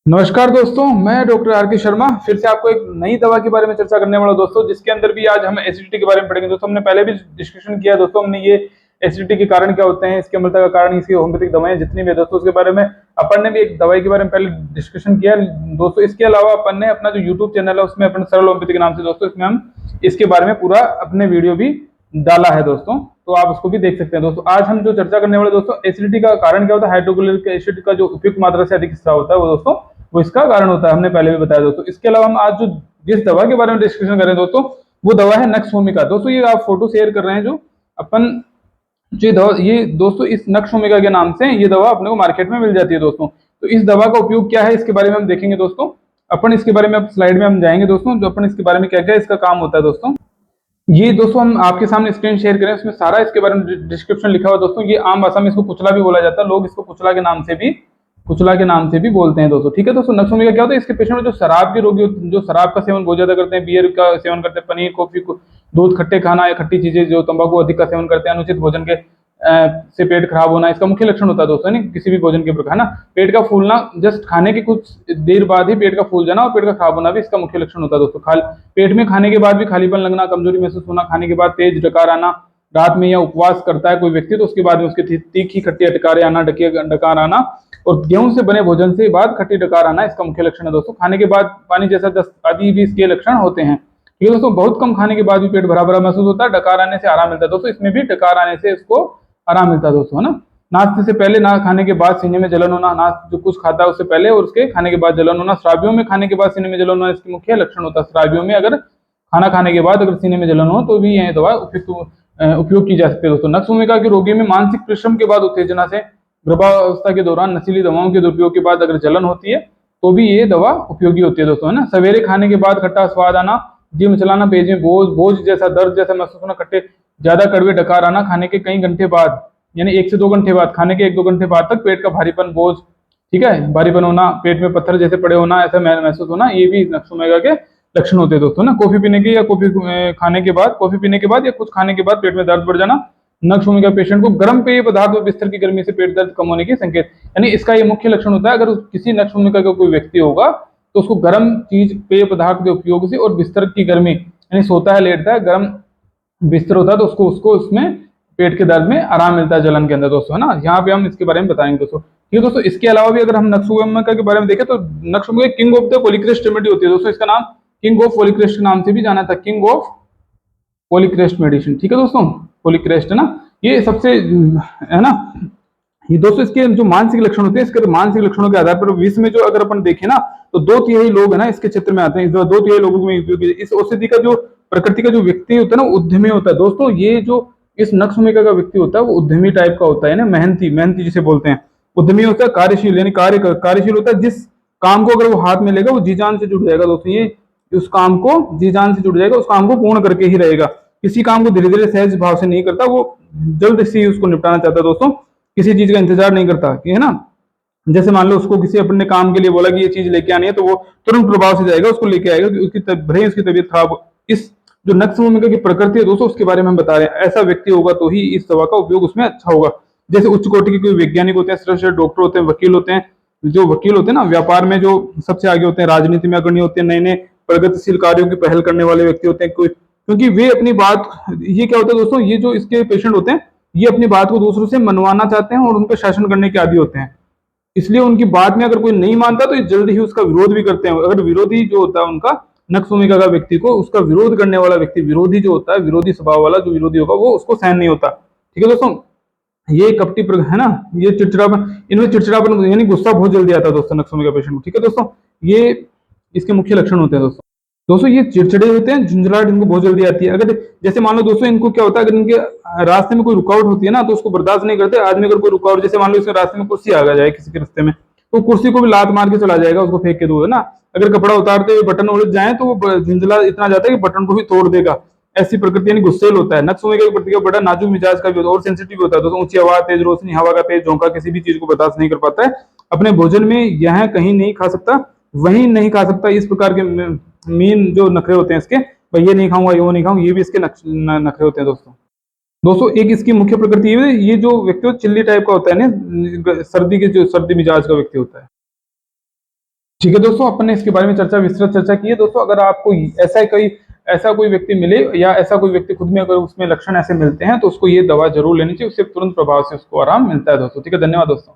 नमस्कार दोस्तों, मैं डॉक्टर आर के शर्मा फिर से आपको एक नई दवा के बारे में चर्चा करने वाला हूं दोस्तों, जिसके अंदर भी आज हम एसिडिटी के बारे में पढ़ेंगे। दोस्तों हमने पहले भी डिस्कशन किया दोस्तों, हमने ये एसिडिटी के कारण क्या होते हैं, इसकी अम्लता का कारण, इसकी होम्योपैथिक दवाएं जितनी भी है दोस्तों, उसके बारे में अपन ने भी एक दवाई के बारे में पहले डिस्कशन किया दोस्तों। इसके अलावा अपन ने अपना जो यूट्यूब चैनल है उसमें अपन सरल होम्योपैथी के नाम से दोस्तों, इसमें हम इसके बारे में पूरा अपने वीडियो भी डाला है दोस्तों, तो आप उसको भी देख सकते हैं दोस्तों। आज हम जो चर्चा करने वाले दोस्तों, एसिडिटी का कारण क्या होता है, हाइड्रोक्लोरिक एसिड का जो उपयुक्त मात्रा से अधिक हिस्सा होता है वो दोस्तों, वो इसका कारण होता है, हमने पहले भी बताया दोस्तों। इसके अलावा हम आज जो जिस दवा के बारे में डिस्कशन कर रहे हैं दोस्तों, वो दवा है नक्स भूमिका। दोस्तों ये आप फोटो शेयर कर रहे हैं जो अपन जो दवा, ये दोस्तों इस नक्स भूमिका के नाम से ये दवा अपने को मार्केट में मिल जाती है दोस्तों। तो इस दवा का उपयोग क्या है, इसके बारे में हम देखेंगे दोस्तों। अपन इसके बारे में अब स्लाइड में हम जाएंगे दोस्तों, जो अपन इसके बारे में क्या क्या इसका काम होता है दोस्तों। ये दोस्तों हम आपके सामने स्क्रीन शेयर करें, उसमें सारा इसके बारे में डिस्क्रिप्शन लिखा हुआ है दोस्तों। ये आम भाषा में इसको कुचला भी बोला जाता है, लोग इसको कुचला के नाम से भी बोलते हैं दोस्तों। ठीक है दोस्तों, नक्स भूमिका क्या होता है, इसके पेशेंट में जो शराब के रोगी, जो शराब का सेवन बहुत ज्यादा करते हैं, बियर का सेवन करते हैं, पनीर, कॉफी, दूध, खट्टे खाना या खट्टी चीजें, जो तंबाकू अधिक का सेवन करते हैं, अनुचित भोजन के से पेट खराब होना, इसका मुख्य लक्षण होता है दोस्तों। नहीं, किसी भी भोजन के प्रकार ना, पेट का फूलना, जस्ट खाने के कुछ देर बाद ही पेट का फूल जाना और पेट का खराब होना भी इसका मुख्य लक्षण होता है दोस्तों। पेट में खाने के बाद भी खालीपन लगना, कमजोरी महसूस होना, खाने के बाद तेज डकार आना, रात में या उपवास करता है कोई व्यक्ति तो उसके बाद में उसके तीखी खट्टी डकारें आना, डकार आना, और गेहूं से बने भोजन से बाद खट्टी डकार आना, इसका मुख्य लक्षण है दोस्तों। खाने के बाद पानी जैसा दस्त आदि भी इसके लक्षण होते हैं। ठीक है दोस्तों, बहुत कम खाने के बाद भी पेट भरा भरा महसूस होता है, डकार आने से आराम मिलता है दोस्तों। इसमें भी डकार आने से इसको आराम मिलता है दोस्तों, है ना। नाश्ते से पहले, ना खाने के बाद सीने में जलन होना, जो कुछ खाता है उससे पहले और उसके खाने के बाद जलन होना, श्रावियों में खाने के बाद सीने में जलन होना इसके मुख्य लक्षण होता है। श्रावियों में अगर खाना खाने के बाद अगर सीने में जलन हो तो भी यह दवा उपयोग की जा सकती है दोस्तों। नक्स भूमिका के रोगी में मानसिक परिश्रम के बाद उत्तेजना से, गर्भावस्था के दौरान नशीली दवाओं के दुरुपयोग के बाद अगर जलन होती है तो भी ये दवा उपयोगी होती है दोस्तों, है ना। सवेरे खाने के बाद खट्टा स्वाद आना, जिम चलाना, पेट में बोझ जैसा दर्द जैसा महसूस होना, खट्टे ज्यादा कड़वे डकार आना, खाने के कई घंटे बाद, यानी 1 से 2 घंटे बाद, खाने के 1-2 घंटे बाद तक पेट का भारीपन, बोझ, ठीक है, भारीपन होना, पेट में पत्थर जैसे पड़े होना, ऐसा महसूस होना, ये भी नक्स भूमिका के लक्षण होते हैं दोस्तों ना। कॉफी पीने के या खाने के बाद, कॉफी पीने के बाद या कुछ खाने के बाद पेट में दर्द बढ़ जाना, नक्स भूमिका पेशेंट को गर्म पेय पदार्थ और बिस्तर की गर्मी से पेट दर्द कम होने के संकेत, यानी इसका ये मुख्य लक्षण होता है। अगर किसी नक्स भूमिका का कोई व्यक्ति होगा तो उसको गर्म चीज, पेय पदार्थ के उपयोग से और बिस्तर की गर्मी, यानी सोता है, लेटता है, गर्म बिस्तर होता है तो उसको उसको उसमें पेट के दर्द में आराम मिलता है, जलन के अंदर दोस्तों, है ना। यहाँ पे हम इसके बारे में बताएंगे दोस्तों। ठीक है दोस्तों, इसके अलावा भी अगर हम नक्स भूमिका के बारे में देखें तो नक्स भूमिका king of the polycrest remedy होती है दोस्तों। इसका नाम किंग ऑफ पॉलीक्रेस्ट के नाम से भी जाना था, किंग ऑफ पॉलीक्रेस्ट मेडिसिन। ठीक है दोस्तों, पॉलीक्रेस्ट है ना, ये सबसे, है ना। ये दोस्तों इसके जो मानसिक लक्षण होते हैं, इसके मानसिक लक्षणों के आधार पर विश्व में जो अगर अपन देखें ना तो 2/3 लोग है ना इसके क्षेत्र में आते हैं। 2/3 लोगों में उपयोगी इस औषधि का जो प्रकृति का जो व्यक्ति होता है ना, उद्यमी होता है दोस्तों। ये जो इस नक्स भूमिका का व्यक्ति होता है वो उद्यमी टाइप का होता है ना, मेहनती जिसे बोलते हैं। उद्यमी होता है, कार्यशील, यानी कार्यशील होता है। जिस काम को अगर वो हाथ में लेगा वो जी जान से जुड़ जाएगा दोस्तों। ये उस काम को जी जान से जुड़ जाएगा, उस काम को पूर्ण करके ही रहेगा। किसी काम को धीरे धीरे सहज भाव से नहीं करता, वो जल्द से उसको निपटाना चाहता है दोस्तों। किसी चीज का इंतजार नहीं करता, है ना। जैसे मान लो उसको किसी अपने काम के लिए बोला कि ये चीज लेके आनी है तो वो तुरंत प्रभाव से जाएगा, उसको लेके आएगा, उसकी भले उसकी तबीयत खराब हो। इस जो नक्स भूमिका की प्रकृति है दोस्तों, उसके बारे में हम बता रहे हैं। ऐसा व्यक्ति होगा तो ही इस दवा का उपयोग उसमें अच्छा होगा। जैसे उच्च कोटि के कोई वैज्ञानिक होते हैं, श्रेष्ठ डॉक्टर होते हैं, वकील होते हैं। जो वकील होते हैं ना, व्यापार में जो सबसे आगे होते हैं, राजनीति में अग्रणी होते हैं, नए नए प्रगतिशील कार्यों की पहल करने वाले व्यक्ति होते हैं, कोई, क्योंकि वे अपनी बात, ये क्या होता है दोस्तों, ये जो इसके पेशेंट होते हैं ये अपनी बात को दूसरों से मनवाना चाहते हैं और उन पर शासन करने के आदी होते हैं। इसलिए उनकी बात में अगर कोई नहीं मानता तो ये जल्द ही उसका विरोध भी करते हैं। अगर विरोधी जो होता है उनका, नक्स भूमिका का व्यक्ति को, उसका विरोध करने वाला व्यक्ति, विरोधी जो होता है, विरोधी स्वभाव वाला जो विरोधी होगा वो उसको सहन नहीं होता। ठीक है दोस्तों, ये कपटी है ना, ये चिड़चिड़ापन, इनमें चिड़चिड़ापन यानी गुस्सा बहुत जल्दी आता है दोस्तों नक्स भूमिका पेशेंट को। ठीक है दोस्तों, ये इसके मुख्य लक्षण होते हैं दोस्तों। दोस्तों ये चिड़चिड़े होते हैं, झुंझलाहट इनको बहुत जल्दी आती है। अगर जैसे मान लो दोस्तों इनको क्या होता है, अगर इनके रास्ते में कोई रुकावट होती है ना तो उसको बर्दाश्त नहीं करते आदमी। अगर कोई रुकावट, जैसे मान लो इसके रास्ते में कुर्सी आ जाए किसी के रास्ते में, तो कुर्सी को भी लात मार के चला जाएगा, उसको फेंक के दूर, है ना। अगर कपड़ा उतारते हुए बटन उलझ जाए तो वो झुंझला इतना जाता है कि बटन को भी तोड़ देगा। ऐसी प्रकृति यानी गुस्सेल होता है। नक्स भूमिका की प्रतिक्रिया बड़ा नाजुक मिजाज का भी होता है और सेंसिटिव होता है दोस्तों। ऊंची आवाज, तेज रोशनी, हवा का तेज झोंका, किसी भी चीज को बर्दाश्त नहीं कर पाता है। अपने भोजन में यह कहीं नहीं खा सकता, वहीं नहीं खा सकता, इस प्रकार के मीन जो नखरे होते हैं इसके, भाई ये नहीं खाऊंगा, ये वो नहीं खाऊंगा, ये भी इसके नखरे होते हैं दोस्तों। दोस्तों एक इसकी मुख्य प्रकृति ये जो व्यक्ति चिल्ली टाइप का होता है ना, सर्दी के जो सर्दी मिजाज का व्यक्ति होता है। ठीक है दोस्तों, अपन ने इसके बारे में विस्तृत चर्चा की है। दोस्तों अगर आपको ऐसा कोई व्यक्ति मिले या ऐसा कोई व्यक्ति खुद में अगर उसमें लक्षण ऐसे मिलते हैं तो उसको ये दवा जरूर लेनी चाहिए, उससे तुरंत प्रभाव से उसको आराम मिलता है दोस्तों। ठीक है, धन्यवाद दोस्तों।